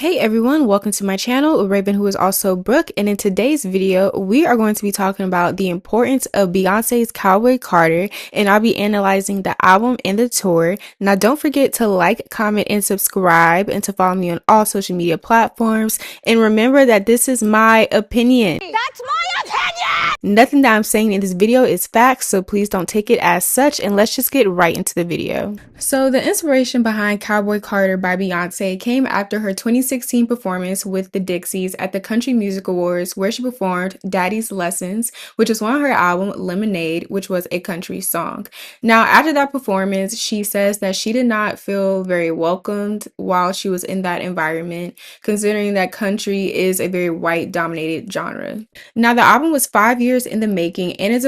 Hey everyone, welcome to my channel, Raven, who is also Brooke, and in today's video, we are going to be talking about the importance of Beyonce's Cowboy Carter, and I'll be analyzing the album and the tour. Now don't forget to like, comment, and subscribe, and to follow me on all social media platforms, and remember that this is my opinion. That's my opinion! Nothing that I'm saying in this video is facts, so please don't take it as such, and let's just get right into the video. So the inspiration behind Cowboy Carter by Beyonce came after her 2016 performance with the Dixies at the Country Music Awards, where she performed Daddy's Lessons, which is on her album Lemonade, which was a country song. Now, after that performance, she says that she did not feel very welcomed while she was in that environment, considering that country is a very white-dominated genre. Now, the album was 5 years in the making and it is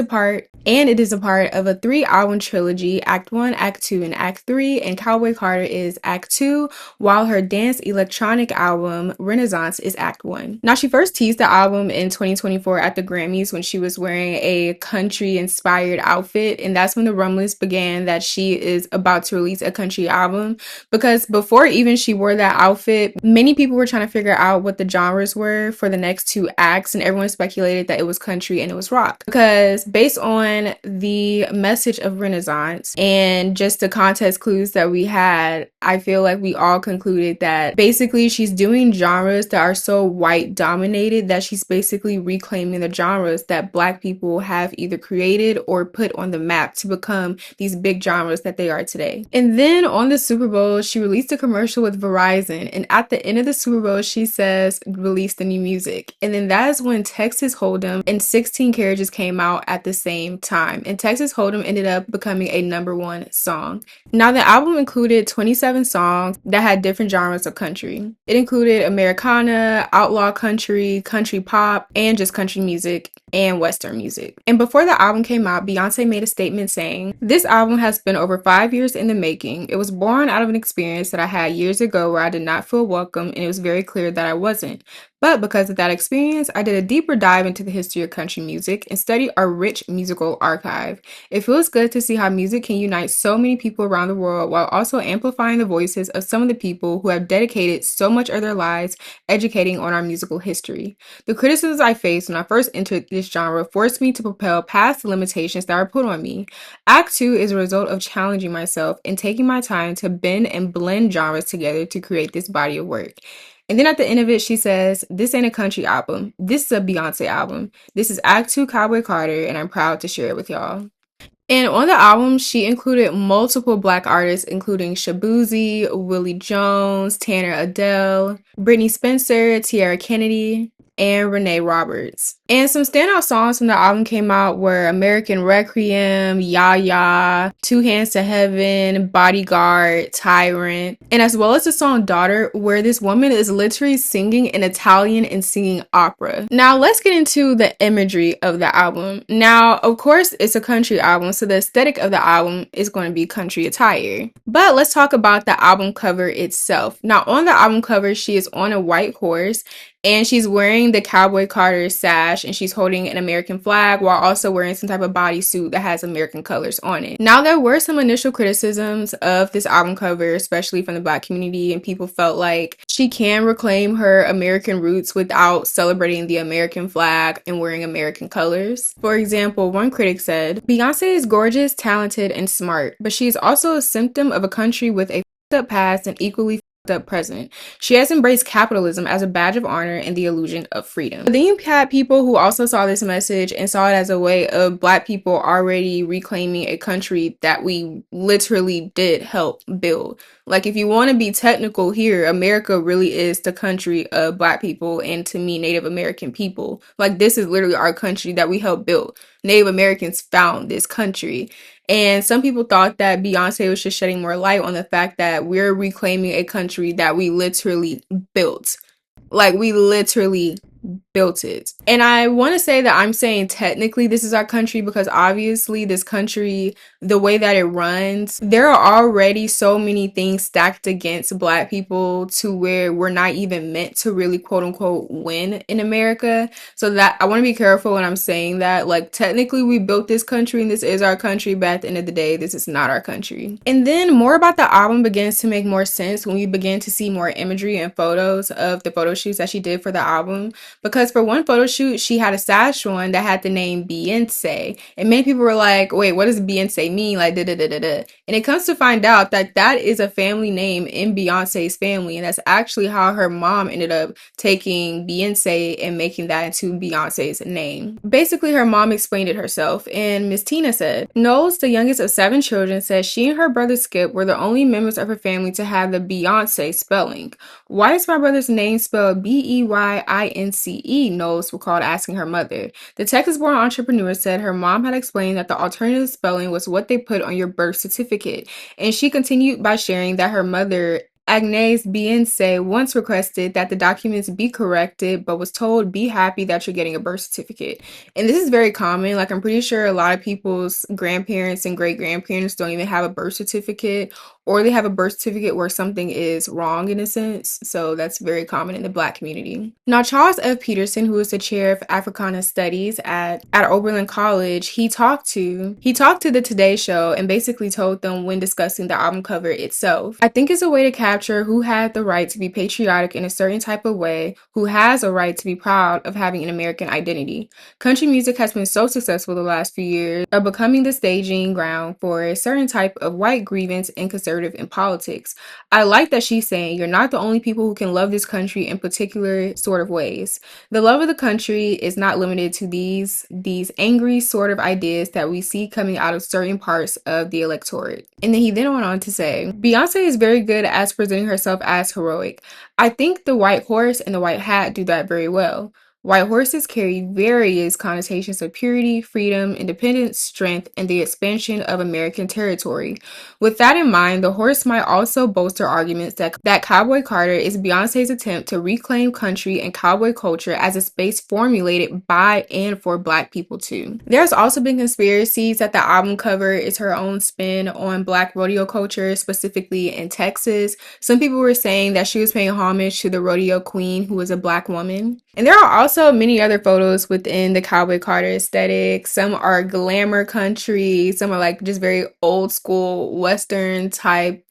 a part of a 3-album trilogy, Act 1, Act 2, and Act 3, and Cowboy Carter is Act 2, while her dance electronic album, Renaissance, is Act 1. Now, she first teased the album in 2024 at the Grammys when she was wearing a country-inspired outfit, and that's when the rumblings began that she is about to release a country album, because before even she wore that outfit, many people were trying to figure out what the genres were for the next 2 acts, and everyone speculated that it was country and it was rock, because based on the message of Renaissance and just the context clues that we had, I feel like we all concluded that basically she's doing genres that are so white dominated that she's basically reclaiming the genres that Black people have either created or put on the map to become these big genres that they are today. And then on the Super Bowl, she released a commercial with Verizon, and at the end of the Super Bowl, she says, "Release the new music." And then that is when Texas Hold'em and 16 Carriages came out at the same time, and Texas Hold'em ended up becoming a #1 song. Now, the album included 27 songs that had different genres of country. It included Americana, outlaw country, country pop, and just country music and Western music. And before the album came out, Beyonce made a statement saying, "This album has been over 5 years in the making. It was born out of an experience that I had years ago where I did not feel welcome, and it was very clear that I wasn't. But because of that experience, I did a deeper dive into the history of country music and studied our rich musical archive. It feels good to see how music can unite so many people around the world while also amplifying the voices of some of the people who have dedicated so much of their lives educating on our musical history. The criticisms I faced when I first entered this genre forced me to propel past the limitations that were put on me. Act 2 is a result of challenging myself and taking my time to bend and blend genres together to create this body of work." And then at the end of it, she says, "This ain't a country album. This is a Beyonce album. This is Act 2 Cowboy Carter, and I'm proud to share it with y'all." And on the album, she included multiple Black artists, including Shabuzi, Willie Jones, Tanner Adele, Brittany Spencer, Tiara Kennedy, and Renee Roberts. And some standout songs from the album came out were American Requiem, Ya Ya, Two Hands to Heaven, Bodyguard, Tyrant, and as well as the song Daughter, where this woman is literally singing in Italian and singing opera. Now let's get into the imagery of the album. Now, of course, it's a country album, so the aesthetic of the album is going to be country attire. But let's talk about the album cover itself. Now, on the album cover, she is on a white horse, and she's wearing the Cowboy Carter sash, and she's holding an American flag while also wearing some type of bodysuit that has American colors on it. Now, there were some initial criticisms of this album cover, especially from the Black community, and people felt like she can reclaim her American roots without celebrating the American flag and wearing American colors. For example, one critic said, "Beyonce is gorgeous, talented, and smart, but she is also a symptom of a country with a f***ed up past and equally up present. She has embraced capitalism as a badge of honor and the illusion of freedom." But then you had people who also saw this message and saw it as a way of Black people already reclaiming a country that we literally did help build. Like, if you want to be technical here, America really is the country of Black people, and to me, Native American people. Like, this is literally our country that we helped build. Native Americans found this country. And some people thought that Beyonce was just shedding more light on the fact that we're reclaiming a country that we literally built. Like, we literally built it. And I want to say that I'm saying technically this is our country because obviously this country the way that it runs, there are already so many things stacked against Black people to where we're not even meant to really quote unquote win in America. So that I want to be careful when I'm saying that. Like, technically we built this country and this is our country, but at the end of the day, this is not our country. And then more about the album begins to make more sense when we begin to see more imagery and photos of the photo shoots that she did for the album. Because for one photo shoot, she had a sash on that had the name Beyoncé. And many people were like, wait, what does Beyoncé mean? Like, da da da da da. And it comes to find out that that is a family name in Beyonce's family. And that's actually how her mom ended up taking Beyoncé and making that into Beyonce's name. Basically, her mom explained it herself. And Miss Tina said, Knowles, the youngest of 7 children, says she and her brother Skip were the only members of her family to have the Beyonce spelling. Why is my brother's name spelled Beyince? Knowles recalled asking her mother. The Texas-born entrepreneur said her mom had explained that the alternative spelling was what they put on your birth certificate, and she continued by sharing that her mother, Agnes Beyoncé, once requested that the documents be corrected, but was told, be happy that you're getting a birth certificate. And this is very common. Like, I'm pretty sure a lot of people's grandparents and great-grandparents don't even have a birth certificate, or they have a birth certificate where something is wrong in a sense. So that's very common in the Black community. Now, Charles F. Peterson, who is the chair of Africana Studies at Oberlin College, he talked to the Today Show and basically told them when discussing the album cover itself, I think it's a way to capture who had the right to be patriotic in a certain type of way, who has a right to be proud of having an American identity. Country music has been so successful the last few years of becoming the staging ground for a certain type of white grievance and conservative in politics. I like that she's saying you're not the only people who can love this country in particular sort of ways. The love of the country is not limited to these angry sort of ideas that we see coming out of certain parts of the electorate. And then he then went on to say, Beyonce is very good at presenting herself as heroic. I think the white horse and the white hat do that very well. White horses carry various connotations of purity, freedom, independence, strength, and the expansion of American territory. With that in mind, the horse might also bolster arguments that Cowboy Carter is Beyonce's attempt to reclaim country and cowboy culture as a space formulated by and for Black people too. There's also been conspiracies that the album cover is her own spin on Black rodeo culture, specifically in Texas. Some people were saying that she was paying homage to the rodeo queen, who was a Black woman. And there are also many other photos within the Cowboy Carter aesthetic. Some are glamour country, some are like just very old school Western type,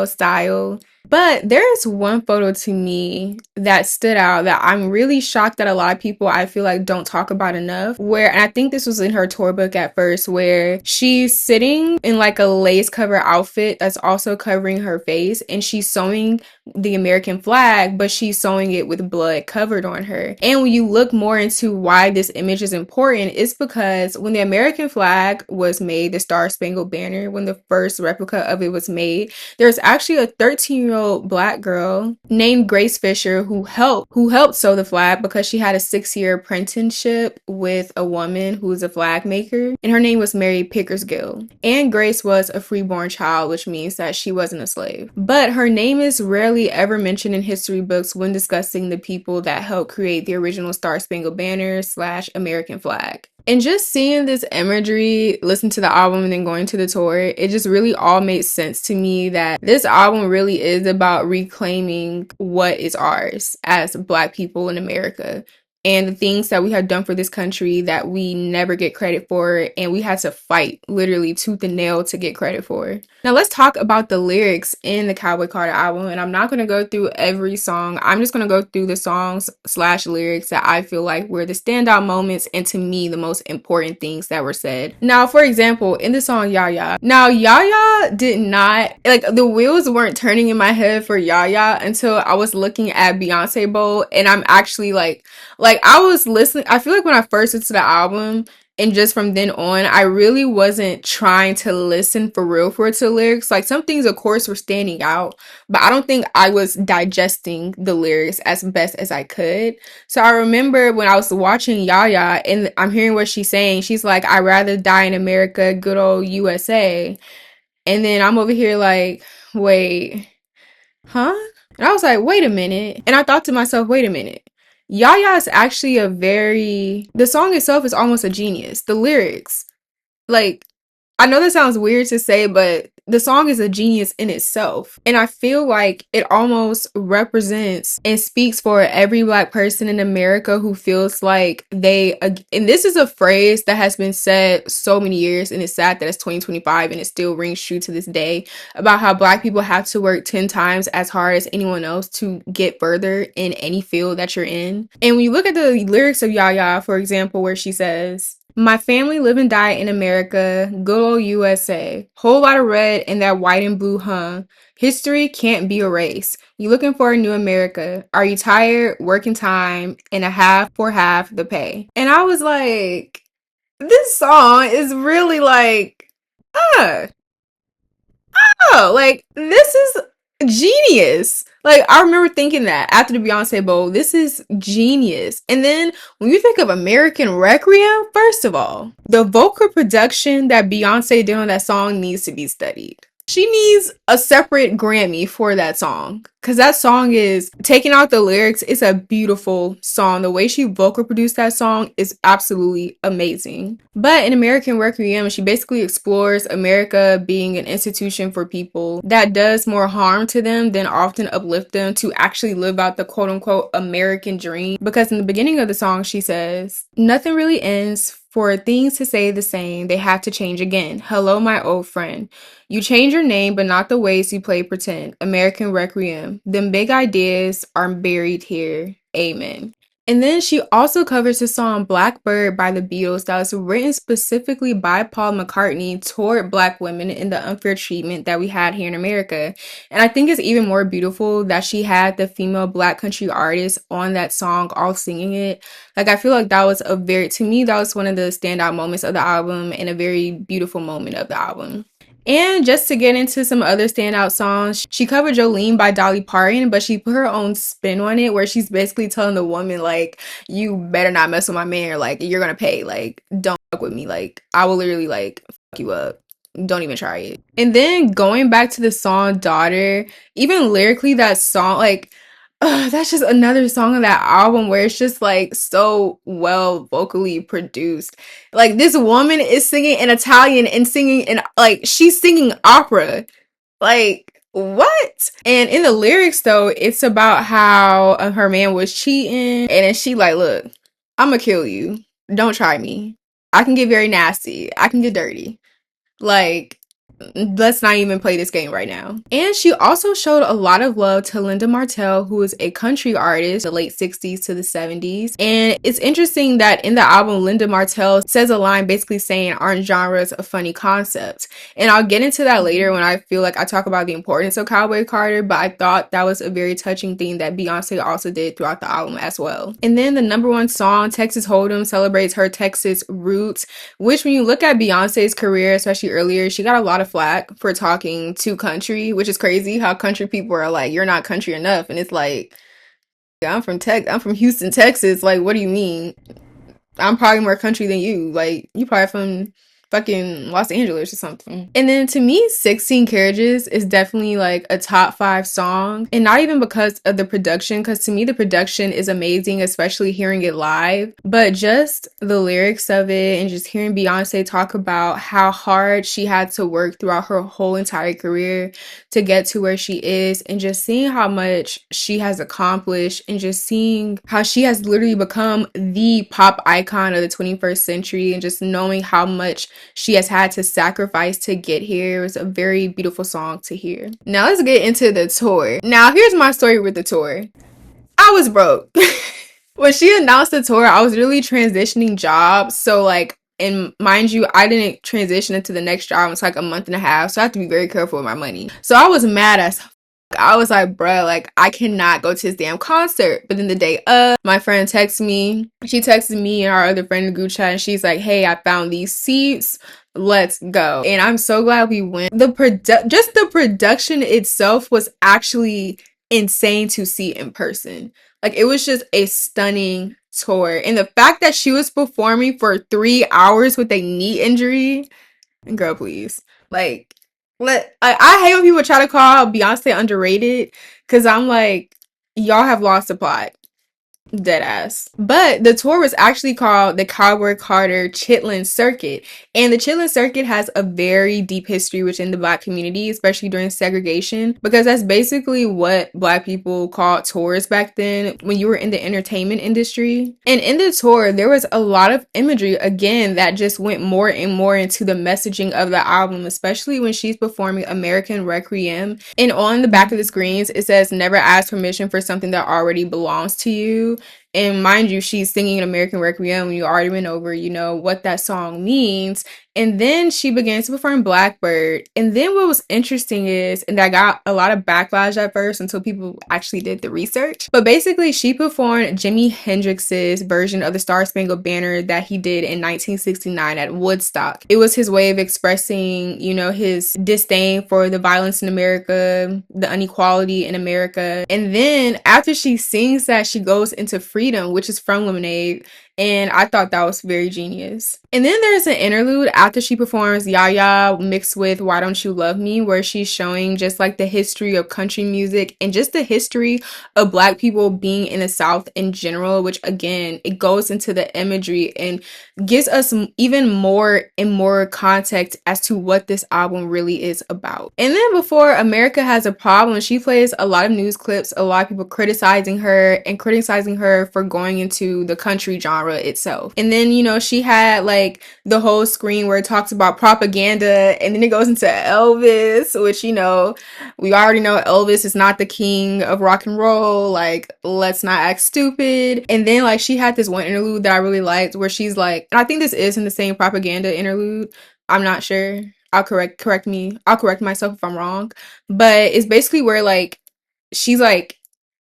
style. But there's one photo to me that stood out that I'm really shocked that a lot of people, I feel like, don't talk about enough. And I think this was in her tour book at first, where she's sitting in like a lace cover outfit that's also covering her face, and she's sewing the American flag, but she's sewing it with blood covered on her. And when you look more into why this image is important, it's because when the American flag was made, the Star Spangled Banner, when the first replica of it was made, there's actually a 13-year-old Black girl named Grace Fisher who helped sew the flag because she had a 6-year apprenticeship with a woman who was a flag maker, and her name was Mary Pickersgill. And Grace was a freeborn child, which means that she wasn't a slave. But her name is rarely ever mentioned in history books when discussing the people that helped create the original Star Spangled Banner / American flag. And just seeing this imagery, listen to the album, and then going to the tour, it just really all made sense to me that this album really is about reclaiming what is ours as Black people in America, and the things that we have done for this country that we never get credit for, and we had to fight literally tooth and nail to get credit for. Now let's talk about the lyrics in the Cowboy Carter album, and I'm not going to go through every song. I'm just going to go through the songs / lyrics that I feel like were the standout moments and to me the most important things that were said. Now, for example, in the song Yaya. Now, Yaya did not, like, the wheels weren't turning in my head for Yaya until I was looking at Beyonce Bowl, and I'm actually like I was listening. I feel like when I first listened to the album, and just from then on, I really wasn't trying to listen for real to the lyrics. Like, some things, of course, were standing out, but I don't think I was digesting the lyrics as best as I could. So I remember when I was watching Yaya and I'm hearing what she's saying. She's like, I'd rather die in America, good old USA. And then I'm over here like, wait, huh? And I was like, wait a minute. And I thought to myself, wait a minute. Yaya is actually the song itself is almost a genius. The lyrics, like, I know that sounds weird to say, but the song is a genius in itself. And I feel like it almost represents and speaks for every Black person in America who feels like and this is a phrase that has been said so many years, and it's sad that it's 2025 and it still rings true to this day, about how Black people have to work 10 times as hard as anyone else to get further in any field that you're in. And when you look at the lyrics of Yaya, for example, where she says, my family live and die in America, good old USA. Whole lot of red in that white and blue, huh? History can't be erased. You looking for a new America? Are you tired? Working time and a half for half the pay. And I was like, this song is really like, uh, oh, like this is genius. Like I remember thinking that after the Beyonce Bowl, this is genius. And then when you think of American Requiem, first of all, the vocal production that Beyonce did on that song needs to be studied. She needs a separate Grammy for that song. Cause that song is, taking out the lyrics, it's a beautiful song. The way she vocal produced that song is absolutely amazing. But in American Requiem, she basically explores America being an institution for people that does more harm to them than often uplift them to actually live out the quote unquote American dream. Because in the beginning of the song, she says, nothing really ends. For things to stay the same, they have to change again. Hello, my old friend. You change your name, but not the ways you play pretend. American Requiem. Them big ideas are buried here. Amen. And then she also covers the song Blackbird by the Beatles that was written specifically by Paul McCartney toward Black women in the unfair treatment that we had here in America. And I think it's even more beautiful that she had the female Black country artists on that song all singing it. Like I feel like that was to me, that was one of the standout moments of the album and a very beautiful moment of the album. And just to get into some other standout songs, she covered Jolene by Dolly Parton, but she put her own spin on it where she's basically telling the woman, like, you better not mess with my man, or like, you're gonna pay, like, don't fuck with me, like, I will literally, like, fuck you up. Don't even try it. And then going back to the song Daughter, even lyrically, that song, like, that's just another song on that album where it's just like so well vocally produced. Like this woman is singing in Italian and singing in like she's singing opera. Like what? And in the lyrics though, it's about how her man was cheating, and then she like, look, I'm gonna kill you. Don't try me. I can get very nasty. I can get dirty. Like, let's not even play this game right now. And she also showed a lot of love to Linda Martell, who is a country artist, the late 60s to the 70s. And it's interesting that in the album, Linda Martell says a line basically saying, aren't genres a funny concept? And I'll get into that later when I feel like I talk about the importance of Cowboy Carter, but I thought that was a very touching thing that Beyonce also did throughout the album as well. And then the number one song, Texas Hold'em, celebrates her Texas roots, which when you look at Beyonce's career, especially earlier, she got a lot of flack for talking to country, which is crazy how country people are like, you're not country enough. And it's like, yeah, I'm from Houston, Texas. Like, what do you mean? I'm probably more country than you. Like, you probably from fucking Los Angeles or something. And then to me, 16 Carriages is definitely like a top 5 song. And not even because of the production, because to me, the production is amazing, especially hearing it live. But just the lyrics of it and just hearing Beyonce talk about how hard she had to work throughout her whole entire career to get to where she is, and just seeing how much she has accomplished, and just seeing how she has literally become the pop icon of the 21st century, and just knowing how much she has had to sacrifice to get here. It was a very beautiful song to hear. Now let's get into the tour. Now here's my story with the tour. I was broke. When she announced the tour, I was really transitioning jobs. So like, and mind you, I didn't transition into the next job until like a month and a half. So I have to be very careful with my money. So I was mad as I was like, bruh, like I cannot go to this damn concert. But then the day of, my friend texted me. She texted me and our other friend in the group chat, and she's like, hey, I found these seats. Let's go. And I'm so glad we went. Just the production itself was actually insane to see in person. Like it was just a stunning tour. And the fact that she was performing for 3 hours with a knee injury, girl, please. Like I hate when people try to call Beyonce underrated, because I'm like, y'all have lost the plot. Dead ass. But the tour was actually called the Cowboy Carter Chitlin Circuit. And the Chitlin Circuit has a very deep history within the Black community, especially during segregation, because that's basically what Black people called tours back then when you were in the entertainment industry. And in the tour, there was a lot of imagery, again, that just went more and more into the messaging of the album, especially when she's performing American Requiem. And on the back of the screens, it says, "Never ask permission for something that already belongs to you." And mind you, she's singing an American Requiem. You already went over, what that song means. And then she began to perform Blackbird. And then what was interesting is, and I got a lot of backlash at first until people actually did the research. But basically, she performed Jimi Hendrix's version of the Star Spangled Banner that he did in 1969 at Woodstock. It was his way of expressing, his disdain for the violence in America, the inequality in America. And then after she sings that, she goes into Freedom, which is from Lemonade. And I thought that was very genius. And then there's an interlude after she performs Yaya mixed with Why Don't You Love Me, where she's showing just like the history of country music and just the history of Black people being in the South in general, which again, it goes into the imagery and gives us even more and more context as to what this album really is about. And then before America Has a Problem, she plays a lot of news clips, a lot of people criticizing her for going into the country genre itself. And then, she had like the whole screen where it talks about propaganda, and then it goes into Elvis, which, we already know Elvis is not the king of rock and roll. Like, let's not act stupid. And then like she had this one interlude that I really liked where she's like, and I think this is in the same propaganda interlude. I'm not sure. I'll correct me. I'll correct myself if I'm wrong. But it's basically where like she's like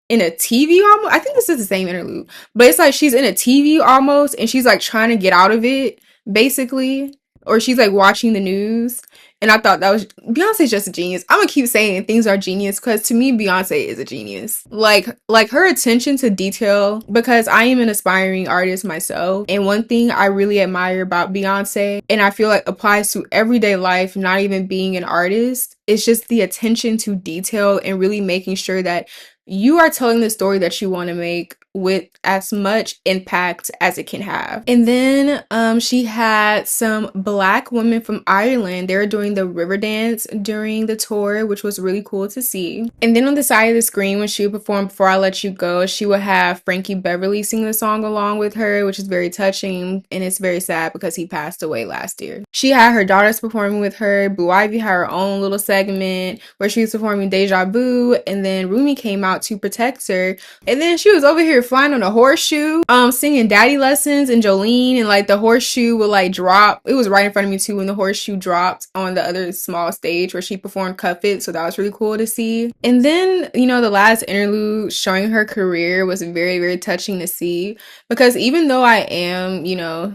in a TV almost. I think this is the same interlude, but it's like she's in a TV almost, and she's like trying to get out of it, basically, or she's like watching the news. And I thought that was Beyonce's just a genius. I'm gonna keep saying things are genius because to me, Beyonce is a genius. Like her attention to detail, because I am an aspiring artist myself. And one thing I really admire about Beyonce, and I feel like applies to everyday life, not even being an artist, is just the attention to detail and really making sure that you are telling the story that you want to make with as much impact as it can have. And then she had some Black women from Ireland. They were doing the river dance during the tour, which was really cool to see. And then on the side of the screen, when she would perform Before I Let You Go, she would have Frankie Beverly sing the song along with her, which is very touching, and it's very sad because he passed away last year. She had her daughters performing with her. Blue Ivy had her own little segment where she was performing Deja Vu, and then Rumi came out to protect her. And then she was over here flying on a horseshoe, singing Daddy Lessons and Jolene, and like the horseshoe would like drop. It was right in front of me too when the horseshoe dropped on the other small stage where she performed Cuff It, so that was really cool to see. And then, the last interlude showing her career was very, very touching to see, because even though I am,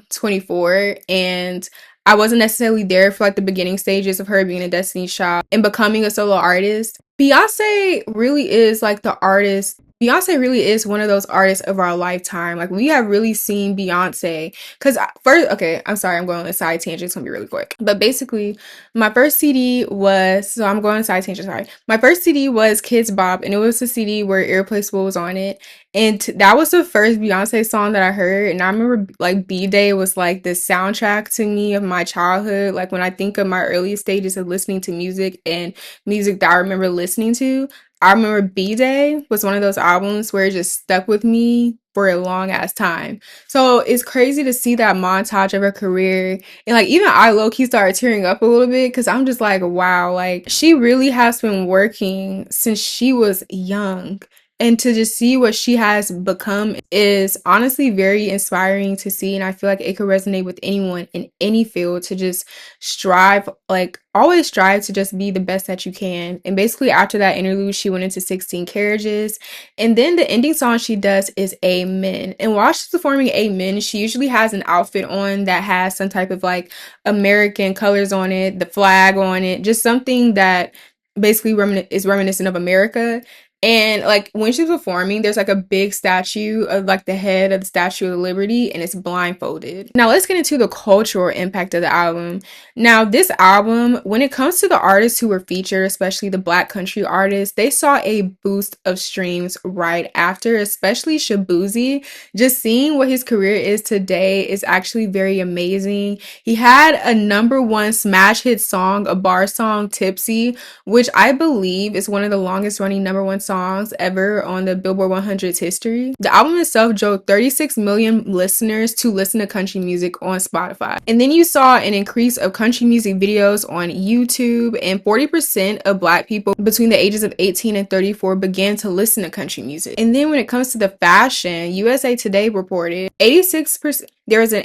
24 and I wasn't necessarily there for like the beginning stages of her being a Destiny's Child and becoming a solo artist, Beyonce really is like the artist. Beyonce really is one of those artists of our lifetime. Like, we have really seen Beyonce. Because first, okay, I'm sorry, I'm going on a side tangent. It's going to be really quick. But basically, my first CD was, so I'm going on a side tangent, sorry. My first CD was Kids Bop, and it was a CD where Irreplaceable was on it. And that was the first Beyonce song that I heard. And I remember like B-Day was like the soundtrack to me of my childhood. Like, when I think of my earliest stages of listening to music and music that I remember listening to, I remember B-Day was one of those albums where it just stuck with me for a long ass time. So it's crazy to see that montage of her career. And like, even I low-key started tearing up a little bit because I'm just like, wow, like she really has been working since she was young. And to just see what she has become is honestly very inspiring to see. And I feel like it could resonate with anyone in any field to just strive, like always strive to just be the best that you can. And basically after that interlude, she went into 16 Carriages. And then the ending song she does is Amen. And while she's performing Amen, she usually has an outfit on that has some type of like American colors on it, the flag on it, just something that basically is reminiscent of America. And like when she's performing, there's like a big statue of like the head of the Statue of Liberty, and it's blindfolded. Now let's get into the cultural impact of the album. Now this album, when it comes to the artists who were featured, especially the Black country artists, they saw a boost of streams right after, especially Shabuzi. Just seeing what his career is today is actually very amazing. He had a #1 smash hit song, a bar song, Tipsy, which I believe is one of the longest running #1 songs ever on the Billboard 100's history. The album itself drove 36 million listeners to listen to country music on Spotify. And then you saw an increase of country music videos on YouTube, and 40% of Black people between the ages of 18 and 34 began to listen to country music. And then when it comes to the fashion, USA Today reported 86%. There's an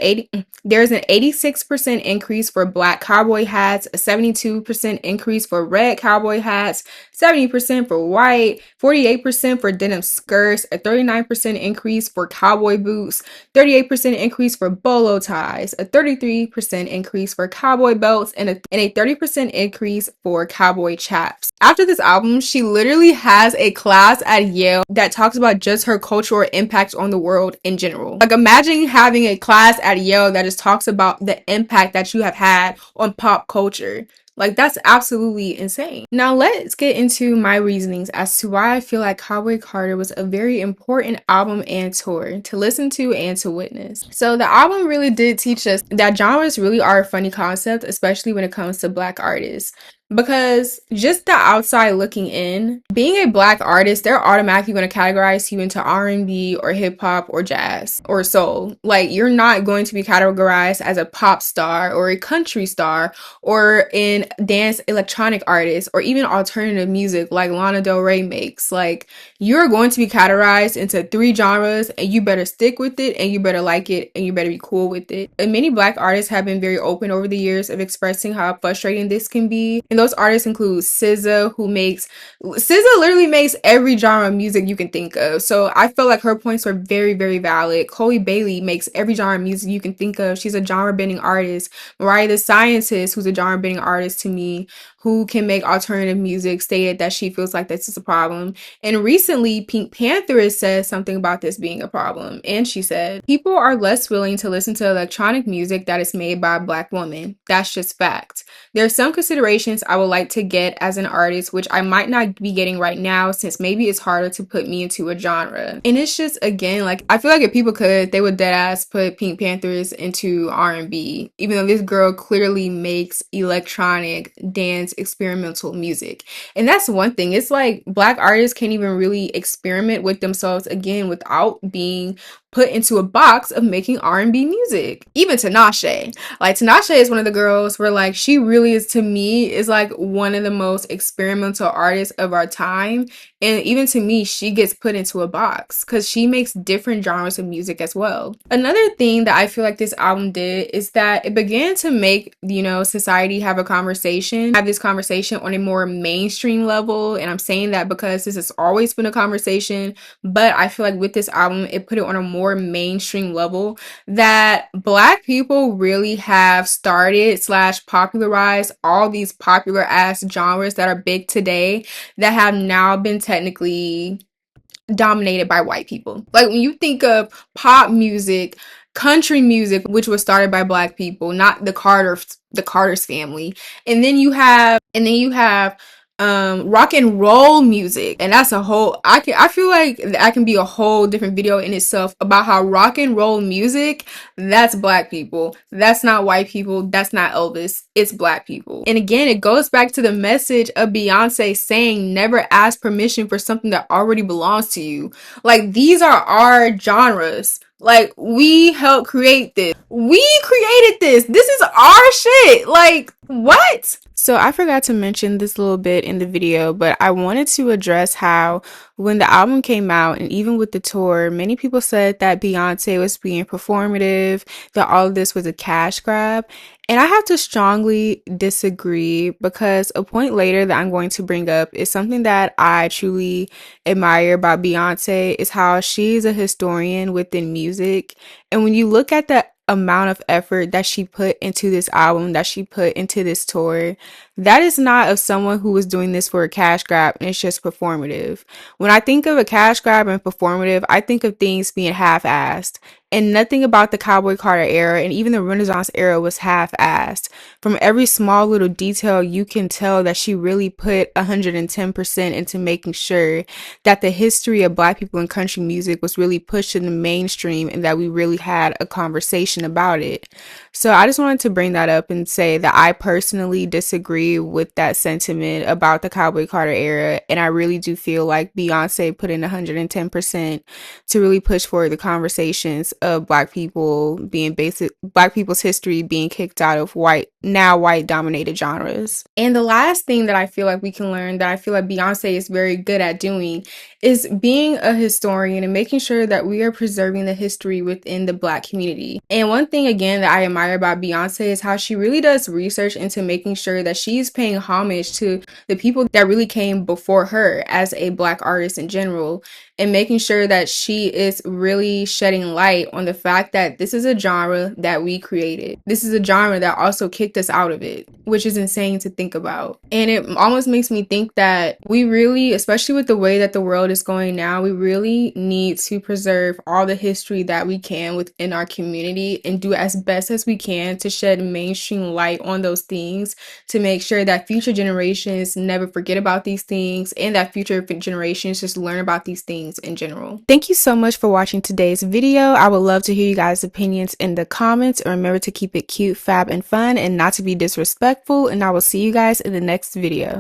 86% increase for Black cowboy hats, a 72% increase for red cowboy hats, 70% for white, 48% for denim skirts, a 39% increase for cowboy boots, 38% increase for bolo ties, a 33% increase for cowboy belts, and a 30% increase for cowboy chaps. After this album, she literally has a class at Yale that talks about just her cultural impact on the world in general. Like imagine having a class at Yale that just talks about the impact that you have had on pop culture. Like, that's absolutely insane. Now, let's get into my reasonings as to why I feel like Cowboy Carter was a very important album and tour to listen to and to witness. So, the album really did teach us that genres really are a funny concept, especially when it comes to Black artists. Because just the outside looking in, being a Black artist, they're automatically going to categorize you into R&B or hip hop or jazz or soul. Like, you're not going to be categorized as a pop star or a country star or in dance electronic artists or even alternative music like Lana Del Rey makes. Like, you're going to be categorized into 3 genres, and you better stick with it, and you better like it, and you better be cool with it. And many Black artists have been very open over the years of expressing how frustrating this can be. And those artists include SZA, SZA literally makes every genre of music you can think of. So I feel like her points were very, very valid. Chloe Bailey makes every genre of music you can think of. She's a genre-bending artist. Mariah the Scientist, who's a genre-bending artist to me, who can make alternative music, stated that she feels like this is a problem. And recently, Pink Panther has said something about this being a problem. And she said, people are less willing to listen to electronic music that is made by a Black woman. That's just fact. There are some considerations I would like to get as an artist, which I might not be getting right now, since maybe it's harder to put me into a genre. And it's just, again, like, I feel like if people could, they would deadass put Pink Panthers into R&B, even though this girl clearly makes electronic dance experimental music. And that's one thing. It's like Black artists can't even really experiment with themselves again without being put into a box of making R&B music. Even Tinashe. Like, Tinashe is one of the girls where, like, she really is, to me, is like one of the most experimental artists of our time. And even to me, she gets put into a box because she makes different genres of music as well. Another thing that I feel like this album did is that it began to make, society have this conversation on a more mainstream level. And I'm saying that because this has always been a conversation, but I feel like with this album, it put it on a more mainstream level that Black people really have started / popularized all these popular ass genres that are big today that have now been technically dominated by white people. Like, when you think of pop music, country music, which was started by Black people, not the Carter's family, and then you have rock and roll music, and that's a whole, I feel like that can be a whole different video in itself about how rock and roll music, that's Black people, that's not white people, that's not Elvis, it's Black people. And again, it goes back to the message of Beyoncé saying never ask permission for something that already belongs to you. Like, these are our genres. Like, we helped create this. We created this. This is our shit. Like, what? So I forgot to mention this little bit in the video, but I wanted to address how when the album came out and even with the tour, many people said that Beyoncé was being performative, that all of this was a cash grab. And I have to strongly disagree, because a point later that I'm going to bring up is something that I truly admire about Beyoncé, is how she's a historian within music. And when you look at the amount of effort that she put into this album, that she put into this tour, That is not of someone who was doing this for a cash grab and it's just performative. When I think of a cash grab and performative, I think of things being half-assed. And nothing about the Cowboy Carter era and even the Renaissance era was half-assed. From every small little detail, you can tell that she really put 110% into making sure that the history of Black people in country music was really pushed in the mainstream and that we really had a conversation about it. So I just wanted to bring that up and say that I personally disagree with that sentiment about the Cowboy Carter era. And I really do feel like Beyoncé put in 110% to really push forward the conversations of Black people being basic, Black people's history being kicked out of white dominated genres. And the last thing that I feel like we can learn that I feel like Beyoncé is very good at doing is being a historian and making sure that we are preserving the history within the Black community. And one thing again that I admire about Beyoncé is how she really does research into making sure that she's paying homage to the people that really came before her as a Black artist in general, and making sure that she is really shedding light on the fact that this is a genre that we created. This is a genre that also kicked us out of it, which is insane to think about. And it almost makes me think that we really, especially with the way that the world is going now, we really need to preserve all the history that we can within our community and do as best as we can to shed mainstream light on those things, to make sure that future generations never forget about these things and that future generations just learn about these things in general. Thank you so much for watching today's video. I would love to hear you guys' opinions in the comments, and remember to keep it cute, fab, and fun and not to be disrespectful, and I will see you guys in the next video.